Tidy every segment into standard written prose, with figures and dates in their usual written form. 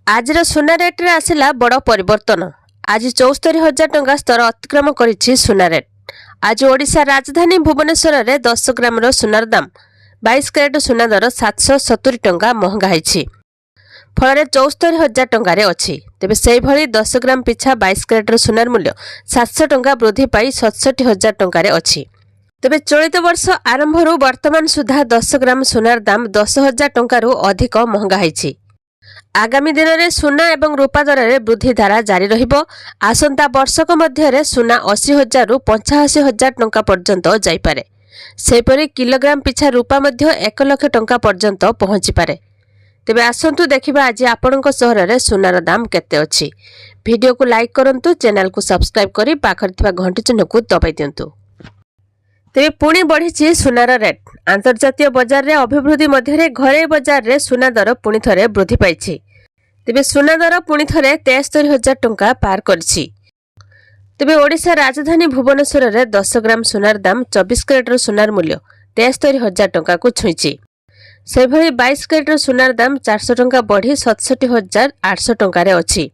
आजर सुना रेट रे आसिला बड़ परिवर्तन। आज 74,000 टंका स्तर अतिक्रम करिछि सुना रेट। आज ओडिशा राजधानी भुवनेश्वर रे 10 ग्राम सुनार दाम 22 कैरेट सुना दर 770 टंका महंगा होइछि। फल 74,000 टंका अच्छी तेज से भली 10 ग्राम पिछा 22 कैरेट सुनार मूल्य 700 टंका वृद्धि पाई 67,000 टंका अच्छी। तेज चलित वर्ष आरंभ वर्तमान सुधा 10 ग्राम सुनार दाम 10,000 टंका अधिक महंगा होइछि। आगामी दिन में सुना एवं रूपा दर में वृद्धि धारा जारी रहिबो। आसंता वर्षक मध्य सुना 80,000 रु 85,000 टंका पर्यंत जाइपारे। सेपरि किलोग्राम पिछा रूपा मध्य 1 लाख टंका पर्यंत पहुंची पारे। तेबे आसंतु देखिबा आज आपणक सहर में सुनार दाम केते अछि। वीडियो को लाइक करंतु, चैनल को सब्सक्राइब करी पाखर थिबा घंटी चिन्ह को दबाई दियंतु। तेबे पुणी बढ़ी सुनार रेट। अंतर्जातीय बजार रे अभिवृद्धि मध्य घरे बजार रे सुना दर पुणी थरे वृद्धि पाइछि। तेबे सुना दर पुणी थरे 73,000 टंका पार करछि। तेबे ओडिशा राजधानी भुवनेश्वर रे 10 ग्राम सुनार दाम 24 कैरेट सुनार मूल्य 73,000 टंका को छुईछि। से भली 22 कैरेट सुनार दाम 400 टंका बढ़ी 67,800 टंका रे अछि।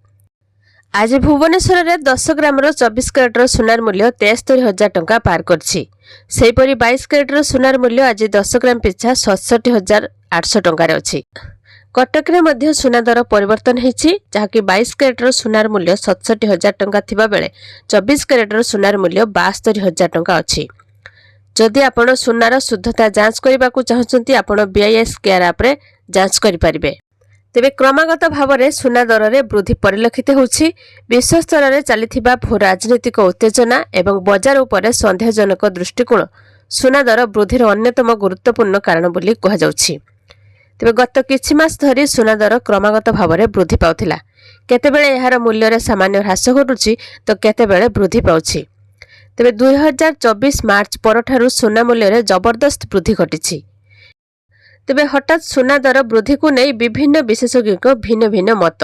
आज भुवनेश्वर रे 10 ग्राम 24 कैरेट सुनार मूल्य 73,000 टंका पार करछि। सेहीपरि 22 कैरेट सुनार मूल्य आज 10 ग्राम पिछा 67,800 टंका रे अछि। कटक रे मध्य सुना दर परिवर्तन होइछि, जहाँकि 22 कैरेट सुनार मूल्य 67,000 टंका थिबा बेले 24 कैरेट सुनार मूल्य 72,000 टंका अछि। जदि आपण सुनार शुद्धता जांच करबाकू चाहछंती आपण बीआईएस केयर ऐप रे जांच करि परिबे। तेबे क्रमागत भाव में सुना दर में वृद्धि परिलक्षित होछि। विश्व स्तर में चलिथिबा भू राजनीतिक उत्तेजना एवं बजार उपर संदेहजनक दृष्टिकोण सुना दर वृद्धिर अन्यतम गुरुत्वपूर्ण कारण बोली कहा जाउछि। तेबे गत किछि मास धरी सुना दर क्रमागत भाव में वृद्धि पाउथिला। केतेबेले एहार मूल्य रे सामान्य ह्रास घटुछि तो केतेबेले वृद्धि पाउछि। तेबे 2024 मार्च परठारु सुना मूल्य रे जबरदस्त वृद्धि घटिछि। तेबे हठात सुना दर वृद्धि को नहीं विभिन्न विशेषज्ञ भिन्न भिन्न मत।